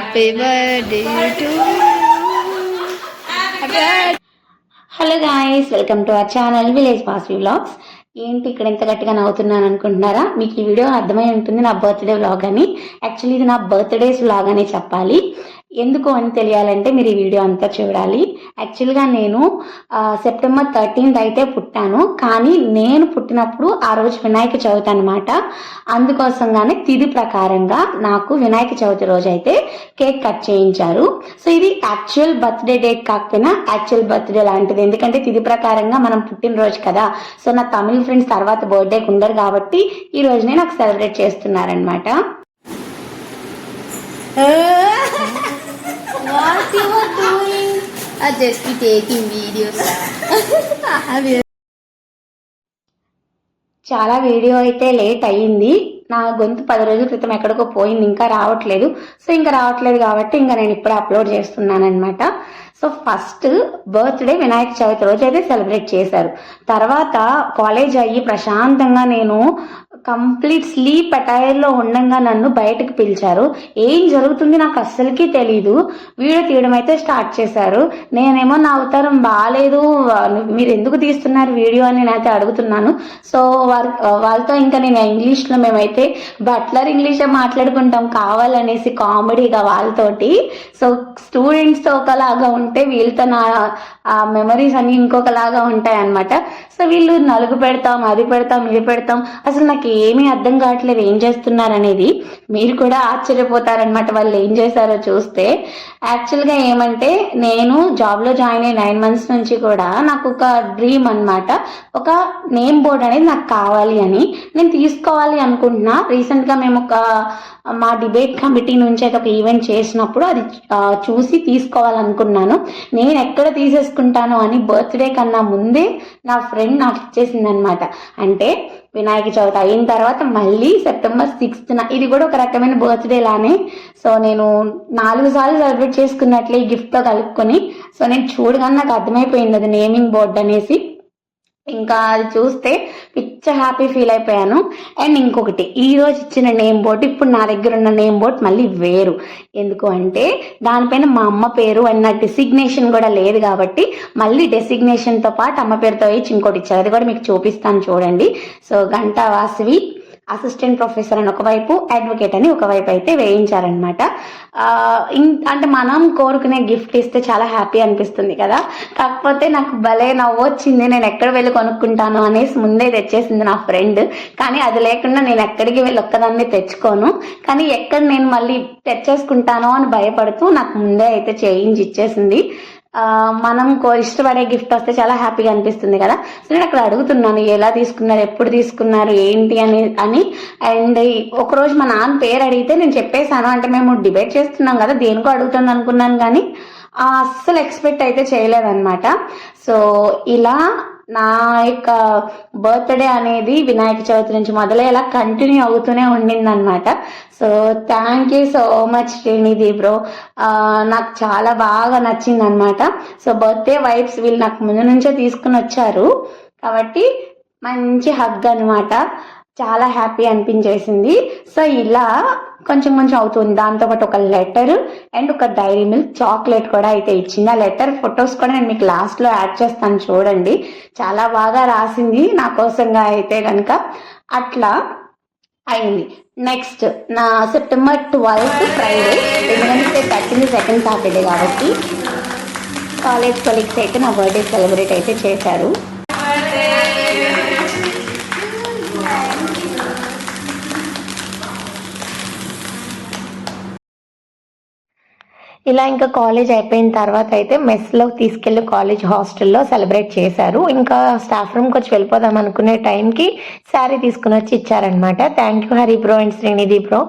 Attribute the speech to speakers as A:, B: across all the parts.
A: Happy birthday to
B: hello guys, welcome to our channel village Vasavi vlogs. ఏంటి ఇక్కడ ఎంత గట్టిగా నవ్వుతున్నాను అనుకుంటున్నారా? మీకు ఈ వీడియో అర్థమై ఉంటుంది నా బర్త్డే వ్లాగ్ అని. యాక్చువల్లీ ఇది నా బర్త్డేస్ వ్లాగ్ అని చెప్పాలి. ఎందుకు అని తెలియాలంటే మీరు ఈ వీడియో అంతా చూడాలి. యాక్చువల్గా నేను సెప్టెంబర్ 13th అయితే పుట్టాను, కానీ నేను పుట్టినప్పుడు ఆ రోజు వినాయక చవితి అనమాట. అందుకోసంగానే తిథి ప్రకారంగా నాకు వినాయక చవితి రోజు అయితే కేక్ కట్ చేయించారు. సో ఇది యాక్చువల్ బర్త్డే డేట్ కాకపోయినా యాక్చువల్ బర్త్డే లాంటిది, ఎందుకంటే తిథి ప్రకారంగా మనం పుట్టినరోజు కదా. సో నా తమిళ ఫ్రెండ్స్ తర్వాత బర్త్డేకి ఉండరు కాబట్టి ఈ రోజునే నాకు సెలబ్రేట్ చేస్తున్నారనమాట.
A: What you are doing? I just be taking videos.
B: చాలా వీడియో అయితే లేట్ అయ్యింది. నా గొంతు 10 రోజుల క్రితం ఎక్కడికో పోయింది, ఇంకా రావట్లేదు. సో ఇంకా రావట్లేదు కాబట్టి ఇంకా నేను ఇప్పుడే అప్లోడ్ చేస్తున్నాను అనమాట. So first birthday Vinayaka Chavithi రోజు అయితే సెలబ్రేట్ చేశారు. తర్వాత కాలేజ్ అయ్యి ప్రశాంతంగా నేను కంప్లీట్ స్లీప్ అటైర్లో ఉండగా నన్ను బయటకు పిలిచారు. ఏం జరుగుతుంది నాకు అస్సలకి తెలీదు. వీడియో తీయడం అయితే స్టార్ట్ చేశారు. నేనేమో నా అవతారం బాగాలేదు, మీరు ఎందుకు తీస్తున్నారు వీడియో అని నేనైతే అడుగుతున్నాను. సో వాళ్ళతో ఇంకా నేను ఇంగ్లీష్లో మేమైతే బట్లర్ ఇంగ్లీషే మాట్లాడుకుంటాం కావాలనేసి కామెడీగా వాళ్ళతోటి. సో స్టూడెంట్స్తో ఒకలాగా ఉంటే వీళ్ళతో నా మెమరీస్ అన్ని ఇంకొకలాగా ఉంటాయి అనమాట. సో వీళ్ళు నలుగు పెడతాం, అది పెడతాం, ఇది పెడతాం, అసలు నాకు ఏమీ అర్థం కావట్లేదు ఏం చేస్తున్నారు అనేది. మీరు కూడా ఆశ్చర్యపోతారనమాట వాళ్ళు ఏం చేశారో చూస్తే. యాక్చువల్గా ఏమంటే నేను జాబ్లో జాయిన్ అయ్యి 9 months నుంచి కూడా నాకు ఒక డ్రీమ్ అనమాట, ఒక నేమ్ బోర్డ్ అనేది నాకు కావాలి అని నేను తీసుకోవాలి అనుకుంటున్నా. రీసెంట్గా మేము మా డిబేట్ కమిటీ నుంచి అయితే ఒక ఈవెంట్ చేసినప్పుడు అది చూసి తీసుకోవాలనుకున్నాను. నేను ఎక్కడ తీసేసుకుంటాను అని బర్త్డే కన్నా ముందే నా ఫ్రెండ్ నాకు ఇచ్చేసింది అనమాట. అంటే వినాయక చవితి అయిన తర్వాత మళ్ళీ September 6th ఇది కూడా ఒక రకమైన బర్త్డే లానే. సో నేను 4 సార్లు సెలబ్రేట్ చేసుకున్నట్లే ఈ గిఫ్ట్తో కలుపుకొని. సో నేను చూడగానే నాకు అర్థమైపోయింది అది నేమింగ్ బోర్డ్ అనేసి. ఇంకా అది చూస్తే పిచ్చ హ్యాపీ ఫీల్ అయిపోయాను. అండ్ ఇంకొకటి, ఈ రోజు ఇచ్చిన నేమ్ బోర్డు ఇప్పుడు నా దగ్గర ఉన్న నేమ్ బోర్డు మళ్ళీ వేరు. ఎందుకు అంటే దానిపైన మా అమ్మ పేరు అండ్ నా డెసిగ్నేషన్ కూడా లేదు కాబట్టి మళ్ళీ డెసిగ్నేషన్తో పాటు అమ్మ పేరుతో ఇచ్చి ఇంకోటి ఇచ్చారు. అది కూడా మీకు చూపిస్తాను చూడండి. So Ganta Vasavi assistant professor అని ఒకవైపు, అడ్వకేట్ అని ఒకవైపు అయితే వేయించారనమాట. అంటే మనం కోరుకునే గిఫ్ట్ ఇస్తే చాలా హ్యాపీ అనిపిస్తుంది కదా. కాకపోతే నాకు భలే నవ్వు వచ్చింది, నేను ఎక్కడ వెళ్ళి కొనుక్కుంటాను అనేసి ముందే తెచ్చేసింది నా ఫ్రెండ్. కానీ అది లేకుండా నేను ఎక్కడికి వెళ్ళి ఒక్కదాన్ని తెచ్చుకోను, కానీ ఎక్కడ నేను మళ్ళీ తెచ్చేసుకుంటానో అని భయపడుతూ నాకు ముందే అయితే చేయించి ఇచ్చేసింది. మనం ఇష్టపడే గిఫ్ట్ వస్తే చాలా హ్యాపీగా అనిపిస్తుంది కదా. సో నేను అక్కడ అడుగుతున్నాను ఎలా తీసుకున్నారు, ఎప్పుడు తీసుకున్నారు, ఏంటి అని. అండ్ ఒకరోజు మా నాన్న పేరు అడిగితే నేను చెప్పేశాను. అంటే మేము డిబేట్ చేస్తున్నాం కదా, దేనికో అడుగుతుంది అనుకున్నాను, కానీ అస్సలు ఎక్స్పెక్ట్ అయితే చేయలేదన్నమాట. సో ఇలా నా యొక్క బర్త్డే అనేది వినాయక చవితి నుంచి మొదలయ్యేలా కంటిన్యూ అవుతూనే ఉండిందనమాట. So thank you so much Srinidhi bro, నాకు చాలా బాగా నచ్చింది అనమాట. సో బర్త్డే వైబ్స్ వీళ్ళు నాకు ముందు నుంచే తీసుకుని వచ్చారు కాబట్టి మంచి హగ్ అనమాట, చాలా హ్యాపీ అనిపించేసింది. సో ఇలా కొంచెం అవుతుంది. దాంతోపాటు ఒక లెటర్ అండ్ ఒక డైరీ మిల్క్ చాక్లెట్ కూడా అయితే ఇచ్చింది. ఆ లెటర్ ఫొటోస్ కూడా నేను మీకు లాస్ట్లో యాడ్ చేస్తాను చూడండి. చాలా బాగా రాసింది నా కోసంగా అయితే కనుక. అట్లా అయింది. నెక్స్ట్ నా September 12th ఫ్రైడే, ఎందుకంటే 13th సెకండ్ సాటర్డే కాబట్టి కాలేజ్ కొలీగ్స్ అయితే నా బర్త్డే సెలబ్రేట్ అయితే చేశారు. ఇలా ఇంకా కాలేజ్ అయిపోయిన తర్వాత అయితే మెస్లో తీసుకెళ్లి కాలేజ్ హాస్టల్లో సెలబ్రేట్ చేశారు. ఇంకా స్టాఫ్ రూమ్కి వచ్చి వెళ్ళిపోదాం అనుకునే టైంకి శారీ తీసుకుని వచ్చి ఇచ్చారనమాట. Thank you Hari bro and Srinidhi bro.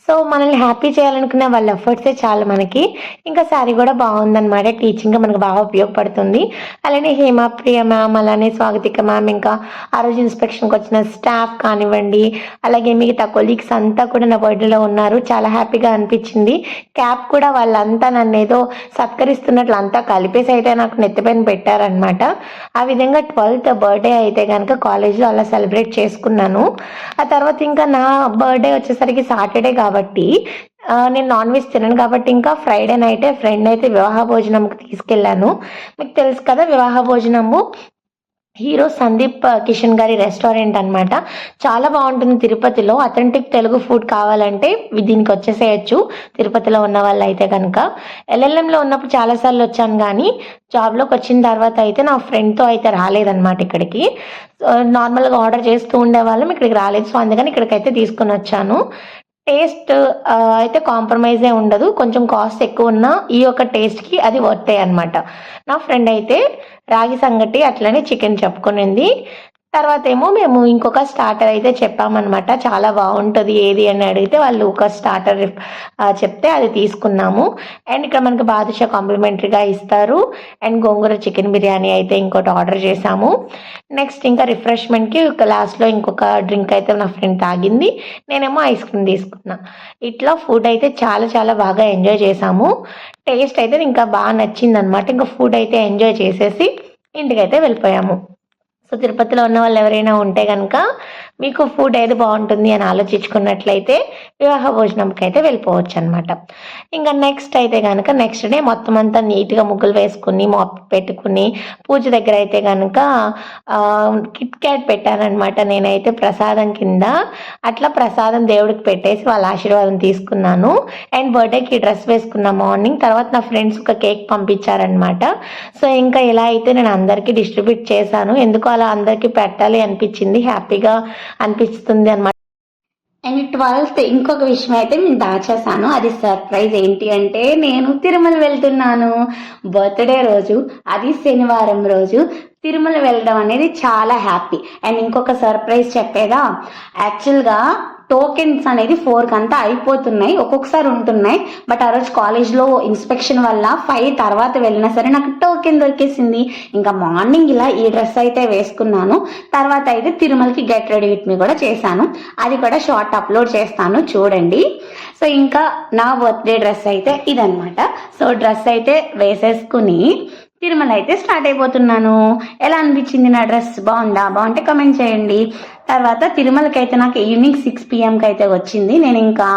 B: So మనల్ని హ్యాపీ చేయాలనుకునే వాళ్ళ ఎఫర్ట్సే చాలు మనకి. ఇంకా శారీ కూడా బాగుందన్నమాట, టీచింగ్ మనకు బాగా ఉపయోగపడుతుంది. అలానే హేమప్రియ మ్యామ్, అలానే స్వాగతిక మ్యామ్, ఇంకా ఆ రోజు ఇన్స్పెక్షన్కి వచ్చిన స్టాఫ్ కానివ్వండి, అలాగే మిగతా కొలీగ్స్ అంతా కూడా నా బర్త్డేలో ఉన్నారు. చాలా హ్యాపీగా అనిపించింది. క్యాప్ కూడా వాళ్ళంతా నన్ను ఏదో సత్కరిస్తున్నట్లు అంతా కలిపేసి అయితే నాకు నెత్తిపైన పెట్టారనమాట. ఆ విధంగా 12th బర్త్డే అయితే కనుక కాలేజ్లో అలా సెలబ్రేట్ చేసుకున్నాను. ఆ తర్వాత ఇంకా నా బర్త్డే వచ్చేసరికి సాటర్డే కాబట్టి నేను నాన్ వెజ్ తినను కాబట్టి ఇంకా ఫ్రైడే నైటే ఫ్రెండ్ అయితే వివాహ భోజనంకి తీసుకెళ్ళాను. మీకు తెలుసు కదా, వివాహ భోజనము హీరో సందీప్ కిషన్ గారి రెస్టారెంట్ అన్నమాట. చాలా బాగుంటుంది తిరుపతిలో. అథెంటిక్ తెలుగు ఫుడ్ కావాలంటే దీనికి వచ్చేసేయచ్చు తిరుపతిలో ఉన్న వాళ్ళు అయితే కనుక. ఎల్ఎల్ఎంలో ఉన్నప్పుడు చాలాసార్లు వచ్చాను, కానీ జాబ్లోకి వచ్చిన తర్వాత అయితే నా ఫ్రెండ్తో అయితే రాలేదన్నమాట ఇక్కడికి. నార్మల్గా ఆర్డర్ చేస్తూ ఉండేవాళ్ళం, ఇక్కడికి రాలేదు. సో అందుకని ఇక్కడికైతే తీసుకొని వచ్చాను. టేస్ట్ అయితే కాంప్రమైజే ఉండదు, కొంచెం కాస్ట్ ఎక్కువ ఉన్నా ఈ యొక్క టేస్ట్కి అది వర్తే అనమాట. నా ఫ్రెండ్ అయితే రాగి సంగటి అట్లనే చికెన్ చెప్పుకునింది. తర్వాత ఏమో మేము ఇంకొక స్టార్టర్ అయితే చెప్పామన్నమాట, చాలా బాగుంటుంది ఏది అని అడిగితే వాళ్ళు ఒక స్టార్టర్ చెప్తే అది తీసుకున్నాము. అండ్ ఇక్కడ మనకి బాదుషా కాంప్లిమెంటరీగా ఇస్తారు. అండ్ గోంగూర చికెన్ బిర్యానీ అయితే ఇంకోటి ఆర్డర్ చేసాము. నెక్స్ట్ ఇంకా రిఫ్రెష్మెంట్కి లాస్ట్లో ఇంకొక డ్రింక్ అయితే నా ఫ్రెండ్ తాగింది, నేనేమో ఐస్ క్రీమ్ తీసుకున్నా. ఇట్లా ఫుడ్ అయితే చాలా చాలా బాగా ఎంజాయ్ చేసాము. టేస్ట్ అయితే ఇంకా బాగా నచ్చింది అనమాట. ఇంకా ఫుడ్ అయితే ఎంజాయ్ చేసేసి ఇంటికైతే వెళ్ళిపోయాము. సో తిరుపతిలో ఉన్న వాళ్ళు ఎవరైనా ఉంటే కనుక మీకు ఫుడ్ ఏది బాగుంటుంది అని ఆలోచించుకున్నట్లయితే వివాహ భోజనంకి అయితే వెళ్ళిపోవచ్చు అనమాట. ఇంకా నెక్స్ట్ అయితే కనుక నెక్స్ట్ డే మొత్తం అంతా నీట్గా ముగ్గులు వేసుకుని మాప్ పెట్టుకుని పూజ దగ్గర అయితే కనుక కిట్ క్యాట్ పెట్టానమాట నేనైతే ప్రసాదం కింద. అట్లా ప్రసాదం దేవుడికి పెట్టేసి వాళ్ళ ఆశీర్వాదం తీసుకున్నాను. అండ్ బర్త్డేకి డ్రెస్ వేసుకున్నా మార్నింగ్. తర్వాత నా ఫ్రెండ్స్ ఒక కేక్ పంపించారనమాట. సో ఇంకా ఇలా అయితే నేను అందరికీ డిస్ట్రిబ్యూట్ చేశాను. ఎందుకు అలా అందరికీ పెట్టాలి అనిపించింది, హ్యాపీగా అనిపిస్తుంది అనమాట. అండ్ 12th ఇంకొక విషయం అయితే నేను దాచేసాను, అది సర్ప్రైజ్. ఏంటి అంటే నేను తిరుమల వెళ్తున్నాను. బర్త్డే రోజు, అది శనివారం రోజు తిరుమల వెళ్ళడం అనేది చాలా హ్యాపీ. అండ్ ఇంకొక సర్ప్రైజ్ చెప్పేదా, యాక్చువల్గా టోకెన్స్ అనేది 4 కంతా అయిపోతున్నాయి, ఒక్కొక్కసారి ఉంటున్నాయి. బట్ ఆ రోజు కాలేజ్లో ఇన్స్పెక్షన్ వల్ల 5 తర్వాత వెళ్ళినా సరే నాకు టోకెన్ దొరికేసింది. ఇంకా మార్నింగ్ ఇలా ఈ డ్రెస్ అయితే వేసుకున్నాను. తర్వాత అయితే తిరుమలకి గెట్ రెడీ విత్ మీ కూడా చేశాను, అది కూడా షార్ట్ అప్లోడ్ చేస్తాను చూడండి. సో ఇంకా నా బర్త్డే డ్రెస్ అయితే ఇదనమాట. సో డ్రెస్ అయితే వేసేసుకుని తిరుమల అయితే స్టార్ట్ అయిపోతున్నాను. ఎలా అనిపించింది నా డ్రెస్? బాగుందా? బాగుంటే కమెంట్ చేయండి. తర్వాత తిరుమలకి అయితే నాకు ఈవినింగ్ 6 PM అయితే వచ్చింది. నేను ఇంకా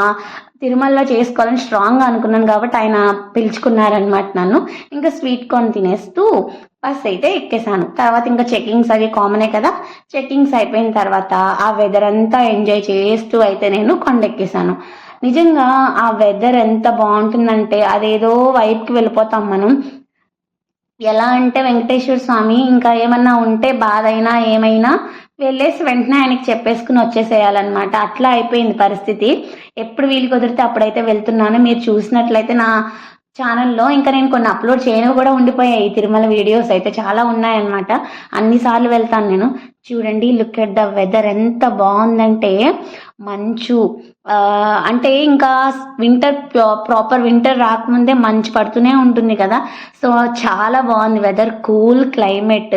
B: తిరుమలలో చేసుకోవాలని స్ట్రాంగ్గా అనుకున్నాను కాబట్టి ఆయన పిలుచుకున్నారనమాట నన్ను. ఇంకా స్వీట్ కార్న్ తినేస్తూ బస్ అయితే ఎక్కేసాను. తర్వాత ఇంకా చెకింగ్స్ అవి కామనే కదా. చెకింగ్స్ అయిపోయిన తర్వాత ఆ వెదర్ అంతా ఎంజాయ్ చేస్తూ అయితే నేను కొండెక్కేసాను. నిజంగా ఆ వెదర్ ఎంత బాగుంటుందంటే అదేదో వైపుకి వెళ్ళిపోతాం మనం. ఎలా అంటే వెంకటేశ్వర స్వామి ఇంకా ఏమన్నా ఉంటే బాధ అయినా ఏమైనా వెళ్ళేసి వెంటనే ఆయనకి చెప్పేసుకుని వచ్చేసేయాలన్నమాట. అట్లా అయిపోయింది పరిస్థితి. ఎప్పుడు వీలు కుదిరితే అప్పుడైతే వెళ్తున్నాను. మీరు చూసినట్లయితే నా ఛానల్లో ఇంకా నేను కొన్ని అప్లోడ్ చేయను కూడా ఉండిపోయాయి. తిరుమల వీడియోస్ అయితే చాలా ఉన్నాయన్నమాట. అన్నిసార్లు వెళ్తాను నేను. చూడండి, లుక్ ఎట్ ద వెదర్ ఎంత బాగుందంటే మంచు. అంటే ఇంకా వింటర్ ప్రాపర్ వింటర్ రాకముందే మంచు పడుతూనే ఉంటుంది కదా. సో చాలా బాగుంది వెదర్, కూల్ క్లైమేట్.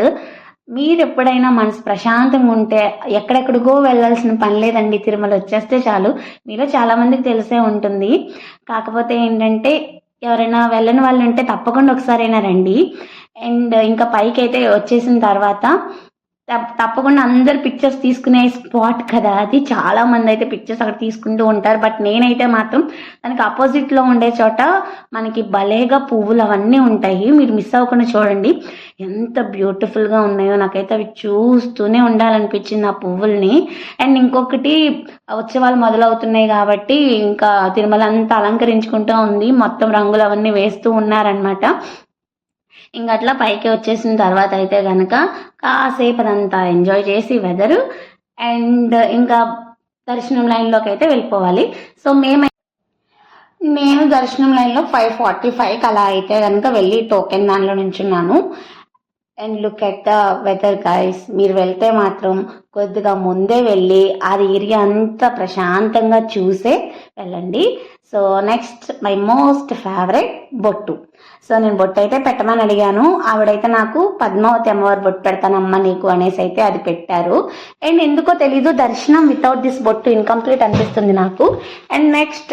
B: మీరు ఎప్పుడైనా మనసు ప్రశాంతంగా ఉంటే ఎక్కడెక్కడికో వెళ్ళాల్సిన పని లేదండి, తిరుమల వచ్చేస్తే చాలు. మీలో చాలా మందికి తెలిసే ఉంటుంది. కాకపోతే ఏంటంటే ఎవరైనా వెళ్ళని వాళ్ళు ఉంటే తప్పకుండా ఒకసారైనా రండి. అండ్ ఇంకా పైకి అయితే వచ్చేసిన తర్వాత తప్పకుండా అందరు పిక్చర్స్ తీసుకునే స్పాట్ కదా అది. చాలా మంది అయితే పిక్చర్స్ అక్కడ తీసుకుంటూ ఉంటారు. బట్ నేనైతే మాత్రం దానికి ఆపోజిట్లో ఉండే చోట మనకి భలేగా పువ్వులు అవన్నీ ఉంటాయి. మీరు మిస్ అవ్వకుండా చూడండి ఎంత బ్యూటిఫుల్గా ఉన్నాయో. నాకైతే అవి చూస్తూనే ఉండాలనిపించింది ఆ పువ్వుల్ని. అండ్ ఇంకొకటి, ఉత్సవాలు మొదలవుతున్నాయి కాబట్టి ఇంకా తిరుమల అంతా అలంకరించుకుంటూ ఉంది, మొత్తం రంగులు అవన్నీ వేస్తూ ఉన్నారనమాట. ఇంకా అట్లా పైకి వచ్చేసిన తర్వాత అయితే కనుక కాసేపు అదంతా ఎంజాయ్ చేసి వెదరు అండ్ ఇంకా దర్శనం లైన్లోకి అయితే వెళ్ళిపోవాలి. సో నేను దర్శనం లైన్లో 5:45 అలా అయితే కనుక వెళ్ళి టోకెన్ దానిలో నుంచున్నాను. And look at the weather guys. మీరు వెళ్తే మాత్రం కొద్దిగా ముందే వెళ్ళి అది ఏరియా అంతా ప్రశాంతంగా చూసే వెళ్ళండి. So next my most favourite బొట్టు. సో నేను బొట్టు అయితే పెట్టమని అడిగాను. ఆవిడైతే నాకు పద్మావతి అమ్మవారు బొట్టు పెడతానమ్మ నీకు అనేసి అయితే అది పెట్టారు. అండ్ ఎందుకో తెలీదు, దర్శనం వితౌట్ దిస్ బొట్టు ఇన్కంప్లీట్ అనిపిస్తుంది నాకు. And next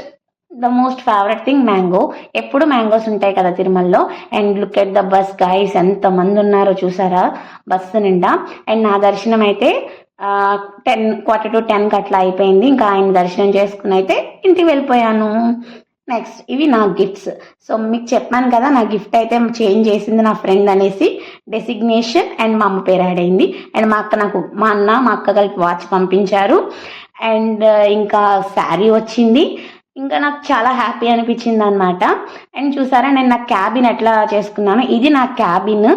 B: the most favourite thing mango. ఎప్పుడు మ్యాంగోస్ ఉంటాయి కదా తిరుమలలో. And look at the bus guys, ఎంత మంది ఉన్నారో చూసారా బస్సు నిండా. అండ్ నా దర్శనం అయితే 10:15 అట్లా అయిపోయింది. ఇంకా ఆయన దర్శనం చేసుకుని అయితే ఇంటికి వెళ్ళిపోయాను. నెక్స్ట్ ఇవి నా గిఫ్ట్స్. సో మీకు చెప్పాను కదా, నా గిఫ్ట్ అయితే చేంజ్ చేసింది నా ఫ్రెండ్ అనేసి. డెసిగ్నేషన్ అండ్ మా అమ్మ పేరు యాడ్ అయింది. అండ్ మా అన్న మా అక్క కలిపి వాచ్ పంపించారు. అండ్ ఇంకా శారీ వచ్చింది. ఇంకా నాకు చాలా హ్యాపీ అనిపించింది అనమాట. అండ్ చూసారా నేను నా క్యాబిన్ ఎట్లా చేసుకున్నాను. ఇది నా క్యాబిన్.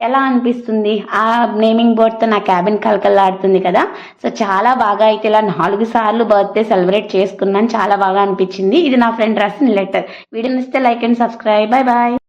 B: ఎలా అనిపిస్తుంది? ఆ నేమింగ్ బోర్డ్తో నా క్యాబిన్ కలకల్లాడుతుంది కదా. సో చాలా బాగా అయితే ఇలా 4 సార్లు బర్త్డే సెలబ్రేట్ చేసుకున్నాను. చాలా బాగా అనిపించింది. ఇది నా ఫ్రెండ్ రాసిన లెటర్. వీడియోని ఇస్తే like and subscribe. Bye bye.